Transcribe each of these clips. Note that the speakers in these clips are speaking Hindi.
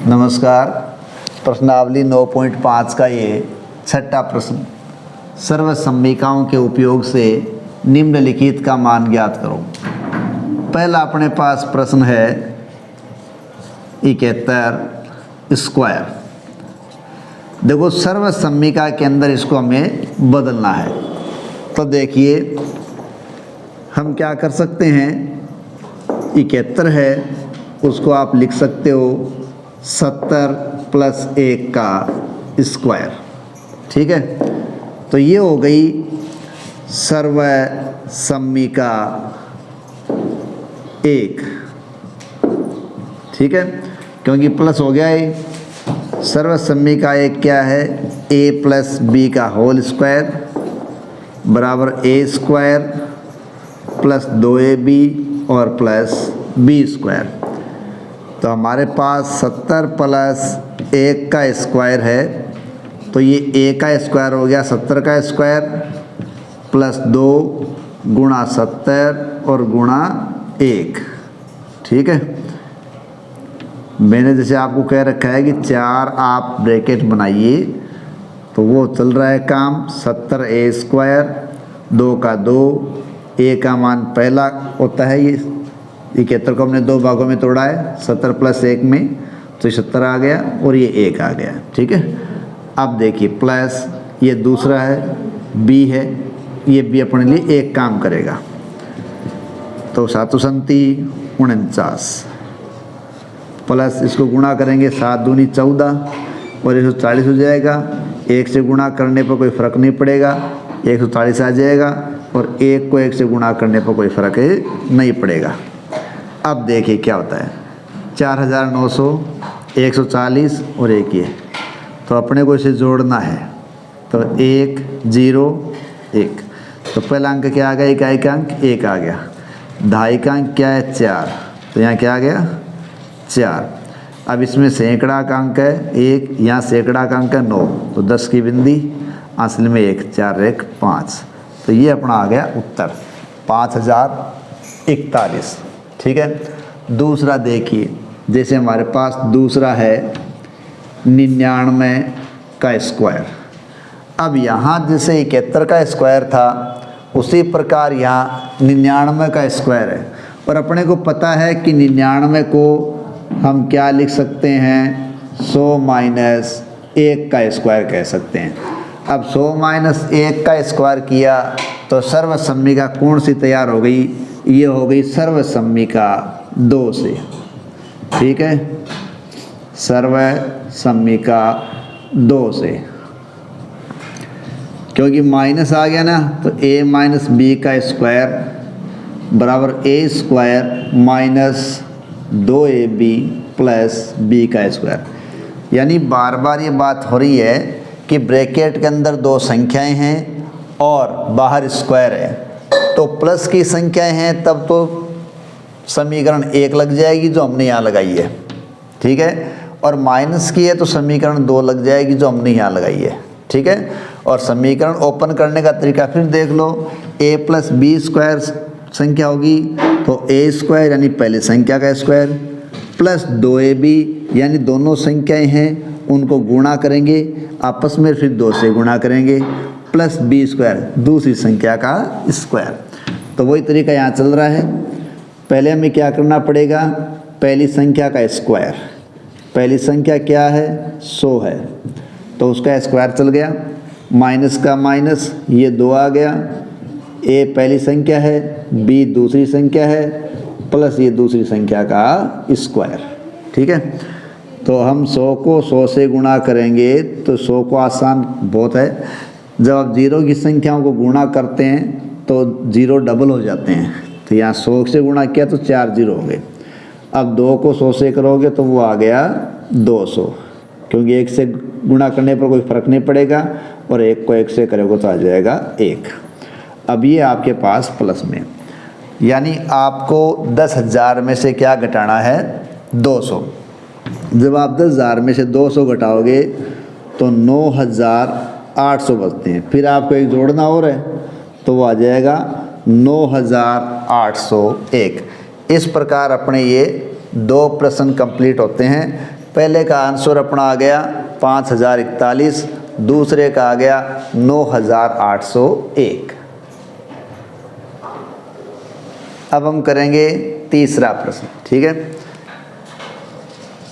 नमस्कार। प्रश्नावली 9.5 का ये छठा प्रश्न, सर्वसम्मिकाओं के उपयोग से निम्नलिखित का मान ज्ञात करो। पहला अपने पास प्रश्न है 71 स्क्वायर। देखो सर्वसम्मिका के अंदर इसको हमें बदलना है, तो देखिए हम क्या कर सकते हैं। 71 है, उसको आप लिख सकते हो 70 + 1 का स्क्वायर। ठीक है, तो ये हो गई सर्वसम्मिका 1। ठीक है, क्योंकि प्लस हो गया है। सर्वसम्मिका 1 क्या है? a + b का होल स्क्वायर बराबर a² + 2ab और प्लस b स्क्वायर। तो हमारे पास 70 + 1 का स्क्वायर है, तो ये a का स्क्वायर हो गया 70 का स्क्वायर + 2 × 70 और गुणा 1। ठीक है, मैंने जैसे आपको कह रखा है कि 4 आप ब्रैकेट बनाइए, तो वो चल रहा है काम। 70a², 2 का 2, a का मान पहला होता है। ये 71 को हमने 2 भागों में तोड़ा है, 70 + 1 में, तो 70 आ गया और ये 1 आ गया। ठीक है, अब देखिए प्लस ये दूसरा है b है, ये b अपने लिए 1 काम करेगा, तो 7 × 49 प्लस इसको गुणा करेंगे 7 दूनी 14 और 140 हो जाएगा। 1 से गुणा करने पर कोई फ़र्क नहीं पड़ेगा, 140 आ जाएगा, और 1 को 1 से गुणा करने पर कोई फ़र्क नहीं पड़ेगा। अब देखिए क्या होता है, 4900, 140 और 1 ये, तो अपने को इसे जोड़ना है। तो 1 0 1, तो पहला अंक क्या आ गया? इकाई का अंक 1 आ गया। दहाई का अंक क्या है? 4, तो यहाँ क्या आ गया? 4। अब इसमें सैकड़ा का अंक है 1, यहाँ सैकड़ा का अंक है 9, तो 10 की बिंदी असल में 1, 4 1 5, तो ये अपना आ गया उत्तर 5041। ठीक है, दूसरा देखिए, जैसे हमारे पास दूसरा है 99 का स्क्वायर। अब यहाँ जैसे 71 का स्क्वायर था, उसी प्रकार यहाँ 99 का स्क्वायर है, और अपने को पता है कि 99 को हम क्या लिख सकते हैं? 100 - 1 का स्क्वायर कह सकते हैं। अब 100 - 1 का स्क्वायर किया तो सर्वसम्मिका कौन सी तैयार हो गई? ये हो गई सर्वसम्मिका 2 से। ठीक है, सर्वसम्मिका 2 से, क्योंकि माइनस आ गया ना, तो a - b का स्क्वायर बराबर a² - 2ab + b का स्क्वायर। यानी बार बार ये बात हो रही है कि ब्रैकेट के अंदर 2 संख्याएं हैं और बाहर स्क्वायर है, तो प्लस की संख्याएं हैं तब तो समीकरण 1 लग जाएगी जो हमने यहाँ लगाई है। ठीक है, और माइनस की है तो समीकरण 2 लग जाएगी जो हमने यहाँ लगाई है। ठीक है, और समीकरण ओपन करने का तरीका फिर देख लो। a + b² संख्या होगी, तो a² यानी पहली संख्या का स्क्वायर + 2ab यानी दोनों संख्याएं हैं उनको गुणा करेंगे आपस में, फिर 2 से गुणा करेंगे, + b² दूसरी संख्या का स्क्वायर। तो वही तरीका यहाँ चल रहा है। पहले हमें क्या करना पड़ेगा? पहली संख्या का स्क्वायर, पहली संख्या क्या है? 100 है, तो उसका स्क्वायर चल गया, माइनस का माइनस, ये 2 आ गया। a पहली संख्या है, b दूसरी संख्या है, प्लस ये दूसरी संख्या का स्क्वायर। ठीक है, तो हम 100 को 100 से गुणा करेंगे, तो 100 को आसान बहुत है, जब आप 0 की संख्याओं को गुणा करते हैं तो 0 डबल हो जाते हैं, तो यहाँ 100 से गुणा किया तो 4 0 हो गए। अब 2 को 100 से करोगे तो वो आ गया 200, क्योंकि 1 से गुणा करने पर कोई फ़र्क नहीं पड़ेगा, और 1 को 1 से करोगे तो आ जाएगा 1। अब ये आपके पास प्लस में, यानी आपको 10,000 में से क्या घटाना है? 200। जब आप 10,000 में से 200 घटाओगे तो 9,800 बचते हैं। फिर आपको एक जोड़ना और है, तो वो आ जाएगा 9,801। इस प्रकार अपने ये 2 प्रश्न कंप्लीट होते हैं। पहले का आंसर अपना आ गया 5041, दूसरे का आ गया 9801। अब हम करेंगे तीसरा प्रश्न, ठीक है।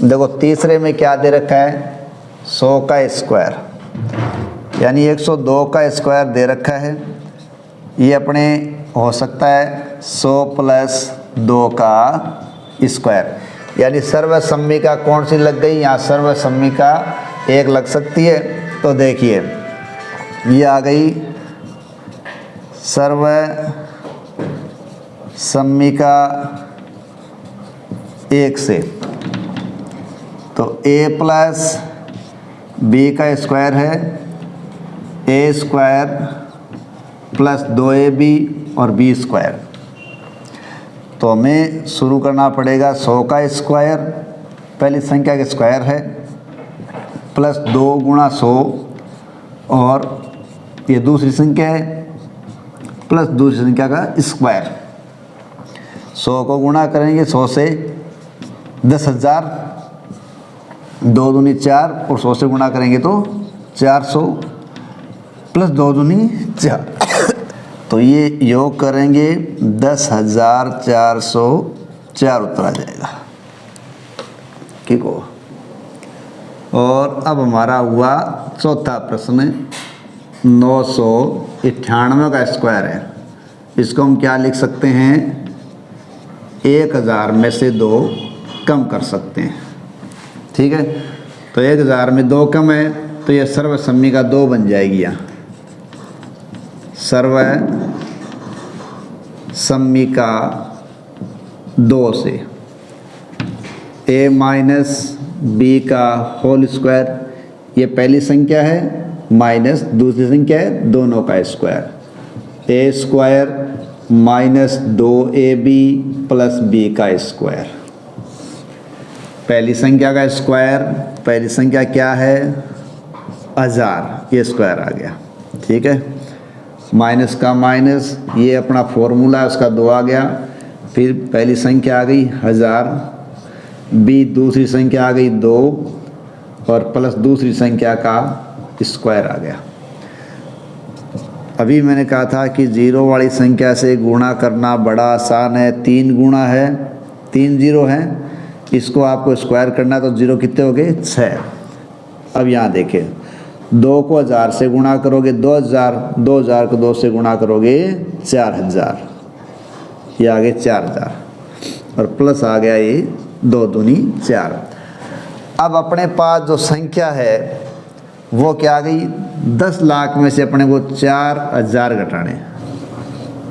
देखो तीसरे में क्या दे रखा है, 100 का स्क्वायर, यानी 102 का स्क्वायर दे रखा है। ये अपने हो सकता है 100 प्लस 2 का स्क्वायर, यानी सर्वसम्मिका कौन सी लग गई, यहाँ सर्वसम्मिका एक लग सकती है। तो देखिए ये आ गई सर्वसम्मिका 1 से, तो a प्लस बी का स्क्वायर है a स्क्वायर प्लस 2ab और b स्क्वायर। तो हमें शुरू करना पड़ेगा 100 का स्क्वायर, पहली संख्या का स्क्वायर है, प्लस 2 गुणा 100, और ये दूसरी संख्या है, प्लस दूसरी संख्या का स्क्वायर। 100 को गुणा करेंगे 100 से 10,000, 2 दूनी 4, और 100 से गुणा करेंगे तो 400, प्लस 2 दूनी 4, तो ये योग करेंगे 10,404 उत्तर आ जाएगा, ठीक हो। और अब हमारा हुआ चौथा प्रश्न, 998 का स्क्वायर है। इसको हम क्या लिख सकते हैं, 1000 में से 2 कम कर सकते हैं, ठीक है। तो 1000 में 2 कम है, तो ये सर्वसम्मिका 2 बन जाएगी। यहाँ सर्वसम्मिका 2 से a माइनस बी का होल स्क्वायर, ये पहली संख्या है, माइनस दूसरी संख्या है, दोनों का square, a square minus 2ab plus b का स्क्वायर। पहली संख्या का स्क्वायर, पहली संख्या क्या है 1000, ये स्क्वायर आ गया, ठीक है। माइनस का माइनस, ये अपना फॉर्मूला है, उसका 2 आ गया। फिर पहली संख्या आ गई 1000, बी दूसरी संख्या आ गई 2, और प्लस दूसरी संख्या का स्क्वायर आ गया। अभी मैंने कहा था कि जीरो वाली संख्या से गुणा करना बड़ा आसान है, 3 गुणा है, 3 जीरो हैं, इसको आपको स्क्वायर करना, तो जीरो कितने हो गए 6। अब यहाँ देखें, 2 को 1000 से गुणा करोगे 2000, 2000 को 2 से गुणा करोगे 4000, ये आ गए 4000, और प्लस आ गया ये 2 दूनी 4। अब अपने पास जो संख्या है वो क्या आ गई, 10 लाख में से अपने को 4000 घटाने,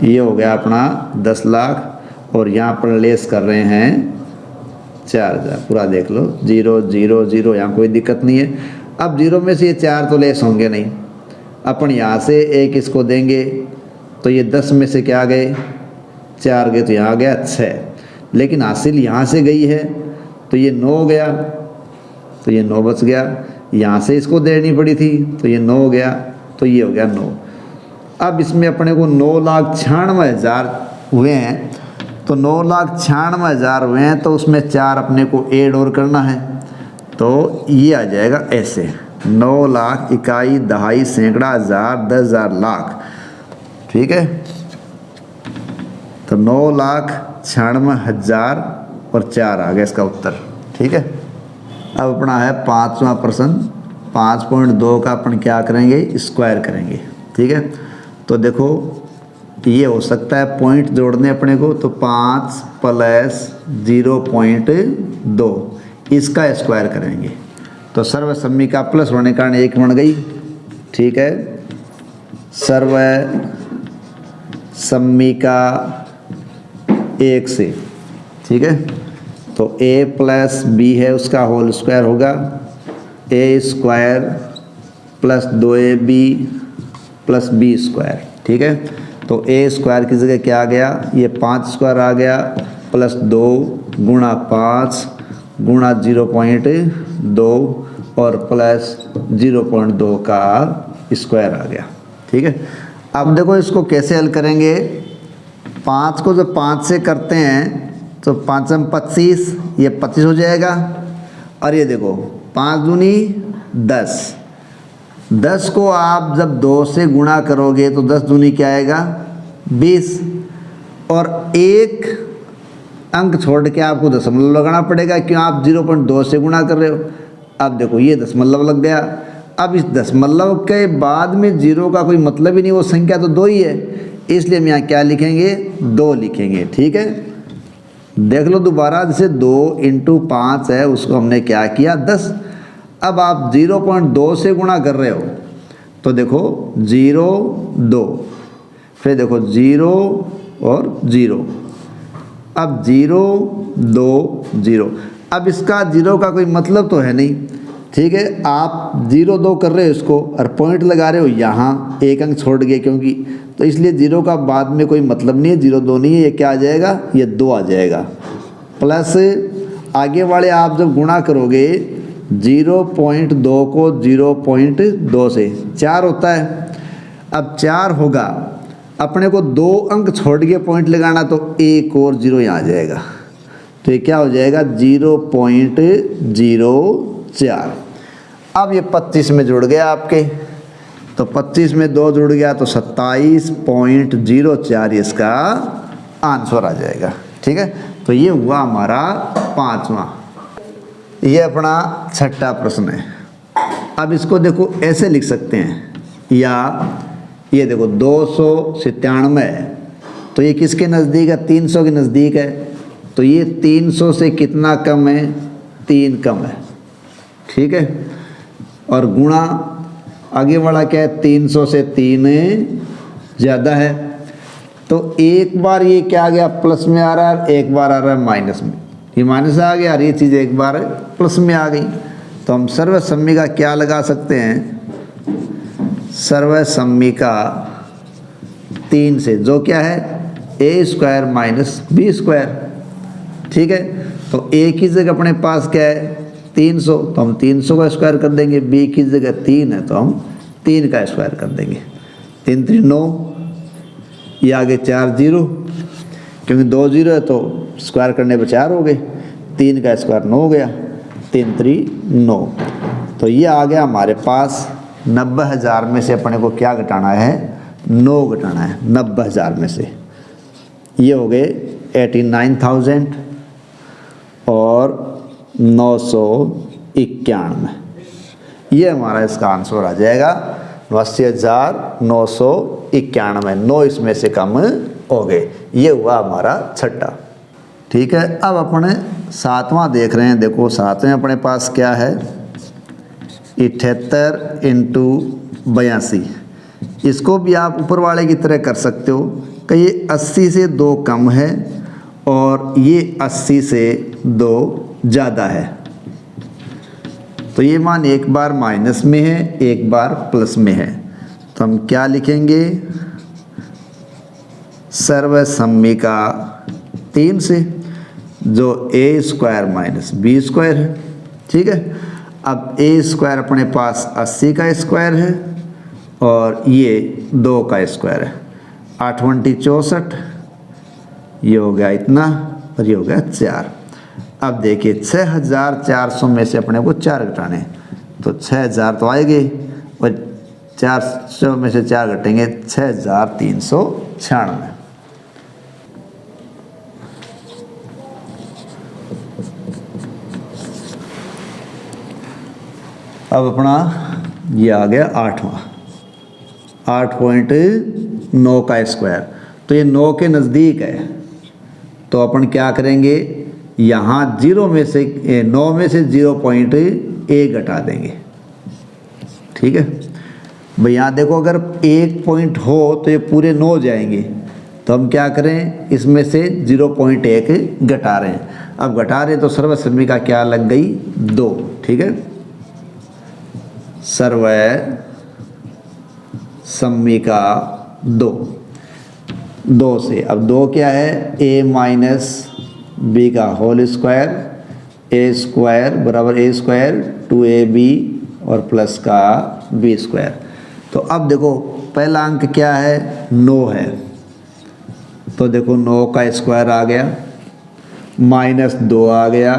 ये हो गया अपना 10 लाख, और यहाँ पर लेस कर रहे हैं 4000, पूरा देख लो, 0 0 0, यहाँ कोई दिक्कत नहीं है। अब 0 में से ये 4 तो लेस होंगे नहीं, अपन यहाँ से 1 इसको देंगे, तो ये 10 में से क्या गए 4 गए, तो यहाँ आ गया 6, लेकिन हासिल यहाँ से गई है, तो ये 9 गया, तो ये 9 बच गया। यहाँ से इसको देनी पड़ी थी, तो ये 9 गया, तो ये हो गया 9। अब इसमें अपने को 9,96,000 हुए हैं, तो 9,96,000 हुए हैं, तो उसमें 4 अपने को ऐड और करना है, तो ये आ जाएगा ऐसे 9 लाख, इकाई, दहाई, सैकड़ा, हज़ार, 10,000, लाख, ठीक है। तो 9,96,000 और 4 आ गया इसका उत्तर, ठीक है। अब अपना है 5वां प्रश्न, 5.2 का अपन क्या करेंगे, स्क्वायर करेंगे, ठीक है। तो देखो ये हो सकता है पॉइंट जोड़ने अपने को, तो 5 प्लस 0.2 इसका स्क्वायर करेंगे, तो सर्वसम्मिका प्लस होने के कारण 1 बन गई, ठीक है। सर्वसम्मिका 1 से, ठीक है, तो a प्लस बी है, उसका होल स्क्वायर होगा, a square plus 2ab plus b square, ठीक है। तो a स्क्वायर की जगह क्या आ गया, ये 5 स्क्वायर आ गया, प्लस 2 गुणा 5 गुणा 0.2 और प्लस 0.2 का स्क्वायर आ गया, ठीक है। अब देखो इसको कैसे हल करेंगे, 5 को जब 5 से करते हैं तो 5 में 25, ये 25 हो जाएगा, और ये देखो 5 दूनी 10, 10 को आप जब 2 से गुणा करोगे तो 10 दूनी क्या आएगा 20, और एक अंक छोड़ के आपको दशमलव लगाना पड़ेगा, क्यों आप 0.2 से गुणा कर रहे हो। अब देखो ये दशमलव लग गया। अब इस दशमलव के बाद में 0 का कोई मतलब ही नहीं, वो संख्या तो 2 ही है, इसलिए हम यहाँ क्या लिखेंगे 2 लिखेंगे। ठीक है, देख लो दोबारा, जैसे 2 × 5 है उसको हमने क्या किया 10। अब आप 0.2 से गुणा कर रहे हो तो देखो 0 2, फिर देखो 0 और 0, अब 0 2 0। अब इसका 0 का कोई मतलब तो है नहीं। ठीक है, आप 0 2 कर रहे हो इसको और पॉइंट लगा रहे हो यहाँ, एक अंक छोड़ गए क्योंकि, तो इसलिए 0 का बाद में कोई मतलब नहीं है, 0 2 नहीं है, ये क्या आ जाएगा ये 2 आ जाएगा। प्लस आगे वाले आप जब गुणा करोगे 0.2 को 0.2 से 4 होता है। अब 4 होगा, अपने को 2 अंक छोड़ के पॉइंट लगाना, तो 1 और 0 यहाँ आ जाएगा, तो ये क्या हो जाएगा 0.04। अब ये 25 में जुड़ गया आपके, तो 25 में 2 जुड़ गया तो 27.04 इसका आंसर आ जाएगा। ठीक है, तो ये हुआ हमारा 5वां। ये अपना 6ठा प्रश्न है। अब इसको देखो ऐसे लिख सकते हैं, या ये देखो 297 है, तो ये किसके नज़दीक है 300 के नज़दीक है, तो ये 300 से कितना कम है 3 कम है। ठीक है, और गुणा आगे वाला क्या है 300 से 3 ज़्यादा है, तो एक बार ये क्या आ गया प्लस में आ रहा है, एक बार आ रहा है माइनस में, ये माइनस आ गया और ये चीज़ एक बार प्लस में आ गई। तो हम सर्वसम्मी का क्या लगा सकते हैं, सर्वसम्मी का 3 से, जो क्या है a² - b²। ठीक है, तो a की जगह अपने पास क्या है 300, तो हम 300 का स्क्वायर कर देंगे, b की जगह 3 है तो हम 3 का स्क्वायर कर देंगे। 3 3 9, ये आगे 4 0, क्योंकि 2 0 है तो स्क्वायर करने पर 4 हो गए, 3 का स्क्वायर 9 हो गया, 3 3 9। तो ये आ गया हमारे पास 90,000 में से अपने को क्या घटाना है 9 घटाना है 90,000 में से। ये हो गए 89,000 और 991। ये हमारा इसका आंसर आ जाएगा 89,991। 9 इसमें से कम हो गए। ये हुआ हमारा 6ठा। ठीक है, अब अपने 7वां देख रहे हैं। देखो 7वें अपने पास क्या है 78 × 82। इसको भी आप ऊपर वाले की तरह कर सकते हो कि ये 80 से 2 कम है और ये 80 से 2 ज़्यादा है। तो ये मान एक बार माइनस में है, एक बार प्लस में है, तो हम क्या लिखेंगे सर्वसम्मी का 3 से, जो a² - b² है। ठीक है, अब a² अपने पास 80 का स्क्वायर है और ये 2 का स्क्वायर है, 8 × 64, ये हो गया इतना और ये हो गया 4। अब देखिए 6,400 में से अपने को 4 घटाने, तो 6,000 तो आएंगे और 400 में से 4 घटेंगे 6,396। अब अपना ये आ गया 8वां, 8.9 का स्क्वायर। तो ये 9 के नज़दीक है, तो अपन क्या करेंगे यहाँ 0 में से 9 में से 0.1 घटा देंगे। ठीक है भाई, यहाँ देखो अगर 1 पॉइंट हो तो ये पूरे 9 जाएंगे, तो हम क्या करें इसमें से 0.1 घटा रहे हैं। अब घटा रहे तो सर्वसम्मी का क्या लग गई 2। ठीक है, सर्वसम्मी का 2 से, अब 2 क्या है a - b का होल स्क्वायर, a² बराबर a² 2ab और प्लस का b²। तो अब देखो पहला अंक क्या है 9 है, तो देखो 9 का स्क्वायर आ गया, -2 आ गया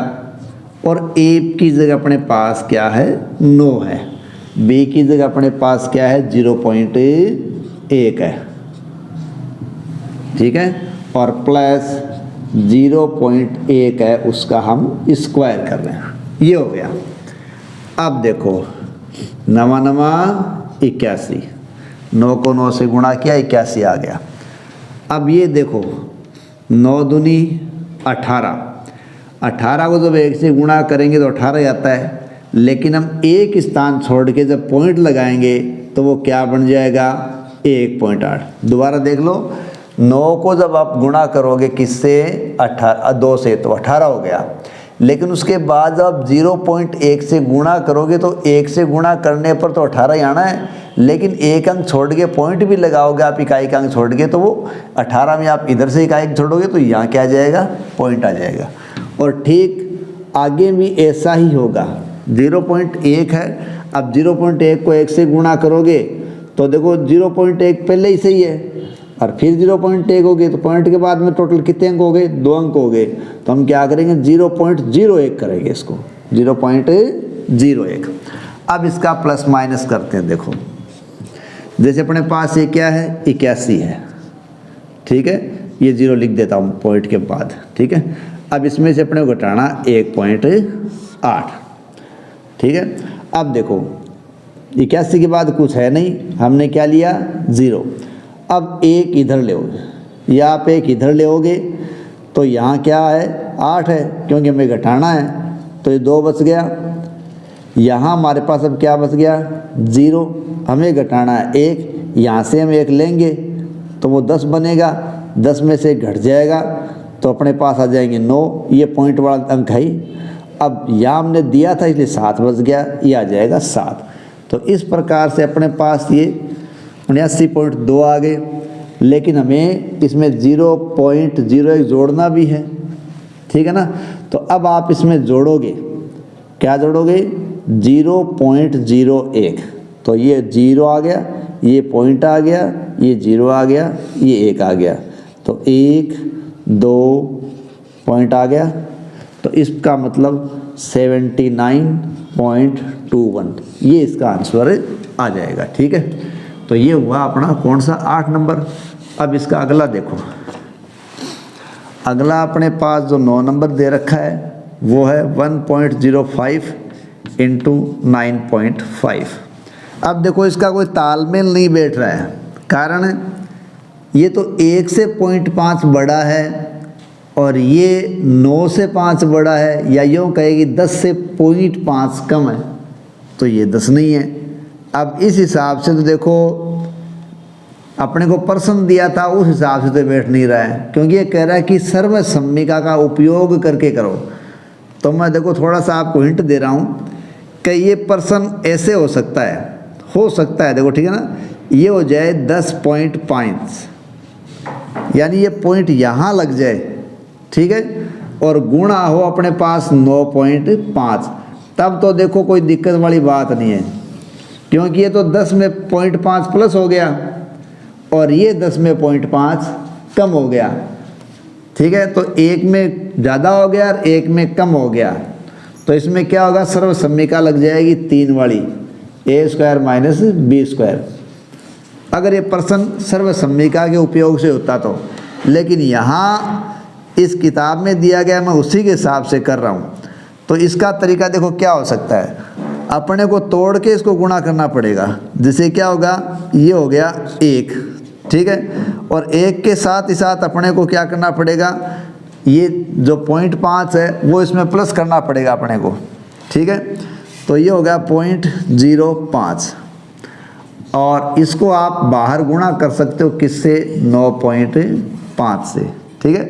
और a की जगह अपने पास क्या है 9 है, b की जगह अपने पास क्या है 0.1 है, ठीक है, और प्लस 0.1 है उसका हम स्क्वायर कर रहे हैं, ये हो गया। अब देखो नवा 81, 9 को 9 से गुणा किया 81 आ गया। अब ये देखो 9 दूनी 18, 18 को जब 1 से गुणा करेंगे तो 18 आता है, लेकिन हम एक स्थान छोड़ के जब पॉइंट लगाएंगे तो वो क्या बन जाएगा 1.8। दोबारा देख लो, 9 को जब आप गुणा करोगे किससे 2 से तो 18 हो गया, लेकिन उसके बाद जब 0.1 से गुणा करोगे तो 1 से गुणा करने पर तो 18 ही आना है, लेकिन एक अंक छोड़ के पॉइंट भी लगाओगे आप इकाई का अंक छोड़ के तो वो 18 में आप इधर से इकाई छोड़ोगे तो यहाँ क्या आ जाएगा पॉइंट आ जाएगा। और ठीक आगे भी ऐसा ही होगा, 0.1 है, अब 0.1 को 1 से गुणा करोगे तो देखो 0.1 पहले ही सही है, और फिर 0.1 हो गए तो पॉइंट के बाद में टोटल कितने अंक हो गए 2 अंक हो गए, तो हम क्या करेंगे 0.01 करेंगे इसको 0.01। अब इसका प्लस माइनस करते हैं, देखो जैसे अपने पास ये क्या है 81 है, ठीक है, ये 0 लिख देता हूँ पॉइंट के बाद, ठीक है। अब इसमें से अपने को घटाना 1.8, ठीक है। अब देखो 81 के बाद कुछ है नहीं, हमने क्या लिया 0, अब 1 इधर ले या आप 1 इधर ले तो यहाँ क्या है 8 है, क्योंकि हमें घटाना है, तो ये 2 बच गया। यहाँ हमारे पास अब क्या बच गया 0, हमें घटाना है 1, यहाँ से हम 1 लेंगे तो वो 10 बनेगा, 10 में से घट जाएगा तो अपने पास आ जाएंगे 9, ये पॉइंट वाला अंक है। अब यहाँ हमने दिया था इसलिए 7 बच गया, ये आ जाएगा 7। तो इस प्रकार से अपने पास ये 79.2 आ गए, लेकिन हमें इसमें 0.01 जोड़ना भी है, ठीक है ना। तो अब आप इसमें जोड़ोगे, क्या जोड़ोगे 0.01, तो ये 0 आ गया, ये पॉइंट आ गया, ये 0 आ गया, ये 1 आ गया, तो 1 2 पॉइंट आ गया, तो इसका मतलब 79.21, ये इसका आंसर आ जाएगा, ठीक है। तो ये हुआ अपना कौन सा 8 नंबर। अब इसका अगला देखो, अगला अपने पास जो 9 नंबर दे रखा है वो है 1.05 इंटू 9.5। अब देखो इसका कोई तालमेल नहीं बैठ रहा है, कारण ये तो 1 से 0.5 बड़ा है और ये 9 से 5 बड़ा है, या यूँ कहेगी 10 से 0.5 कम है, तो ये 10 नहीं है। अब इस हिसाब से तो देखो अपने को प्रश्न दिया था उस हिसाब से तो बैठ नहीं रहा है, क्योंकि ये कह रहा है कि सर्वसम्मिका का उपयोग करके करो। तो मैं देखो थोड़ा सा आपको हिंट दे रहा हूँ कि ये प्रश्न ऐसे हो सकता है, देखो ठीक है ना, ये हो जाए 10.5, यानी ये पॉइंट यहाँ लग जाए, ठीक है, और गुणा हो अपने पास 9.5, तब तो देखो कोई दिक्कत वाली बात नहीं है, क्योंकि ये तो 10 में 0.5 प्लस हो गया और ये 10 में 0.5 कम हो गया, ठीक है। तो एक में ज़्यादा हो गया और एक में कम हो गया, तो इसमें क्या होगा सर्वसम्मिका लग जाएगी 3 वाली, a² माइनस b², अगर ये प्रश्न सर्वसम्मिका के उपयोग से होता तो। लेकिन यहाँ इस किताब में दिया गया, मैं उसी के हिसाब से कर रहा हूँ। तो इसका तरीका देखो क्या हो सकता है, अपने को तोड़ के इसको गुणा करना पड़ेगा, जिससे क्या होगा ये हो गया 1, ठीक है, और 1 के साथ ही साथ अपने को क्या करना पड़ेगा, ये जो 0.5 है वो इसमें प्लस करना पड़ेगा अपने को, ठीक है। तो ये हो गया 0.05, और इसको आप बाहर गुणा कर सकते हो किससे 9.5 से, ठीक है।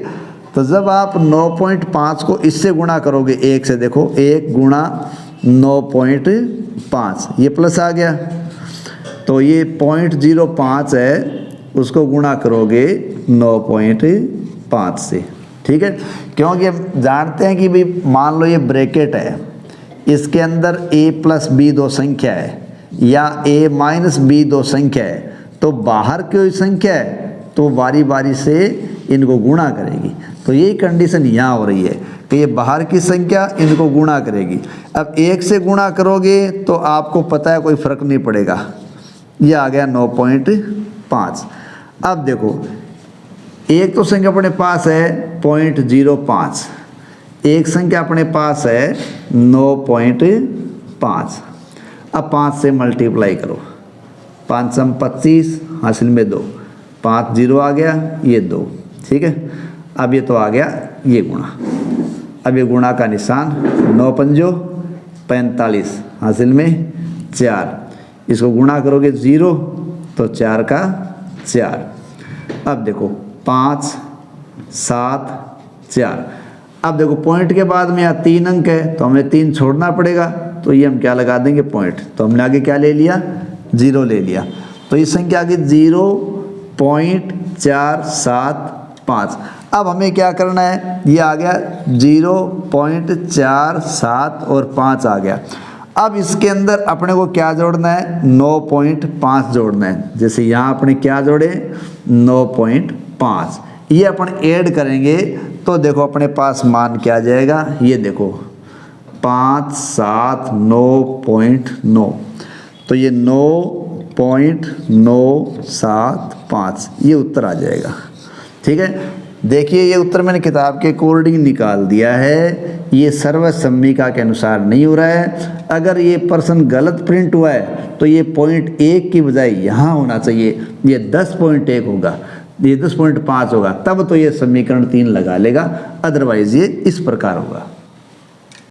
तो जब आप 9.5 को इससे गुणा करोगे 1 से, देखो 1 गुणा 9.5, ये प्लस आ गया, तो ये 0.05 है, उसको गुणा करोगे 9.5 से, ठीक है। क्योंकि हम जानते हैं कि भाई मान लो ये ब्रैकेट है, इसके अंदर a प्लस b 2 संख्या है या a माइनस b 2 संख्या है, तो बाहर कोई संख्या है तो बारी बारी से इनको गुणा करेगी। तो यही कंडीशन यहाँ हो रही है कि ये बाहर की संख्या इनको गुणा करेगी। अब 1 से गुणा करोगे तो आपको पता है कोई फ़र्क नहीं पड़ेगा, ये आ गया 9.5। अब देखो एक तो संख्या अपने पास है 0.05, एक संख्या अपने पास है 9.5। अब 5 से मल्टीप्लाई करो, 5 सम 25 हासिल में 2, 5 0 आ गया, ये 2, ठीक है। अब ये तो आ गया ये गुणा, अब ये गुणा का निशान 9 पंजो 45 हासिल में 4, इसको गुणा करोगे 0 तो 4 का 4। अब देखो 5 7 4। अब देखो पॉइंट के बाद में यहाँ 3 अंक है तो हमें 3 छोड़ना पड़ेगा, तो ये हम क्या लगा देंगे पॉइंट, तो हमने आगे क्या ले लिया 0 ले लिया, तो इस संख्या आगे 0.475। अब हमें क्या करना है, ये आ गया 0.47 और 5 आ गया। अब इसके अंदर अपने को क्या जोड़ना है 9.5 जोड़ना है, जैसे यहाँ अपने क्या जोड़े 9.5, ये अपन ऐड करेंगे तो देखो अपने पास मान क्या आ जाएगा, ये देखो 579.9, तो ये 9.975 ये उत्तर आ जाएगा, ठीक है। देखिए ये उत्तर मैंने किताब के अकॉर्डिंग निकाल दिया है, ये सर्वसम्मिका के अनुसार नहीं हो रहा है। अगर ये पर्सन गलत प्रिंट हुआ है तो ये 0.1 की बजाय यहाँ होना चाहिए, ये 10.1 होगा, ये 10.5 होगा, तब तो ये समीकरण 3 लगा लेगा, अदरवाइज ये इस प्रकार होगा।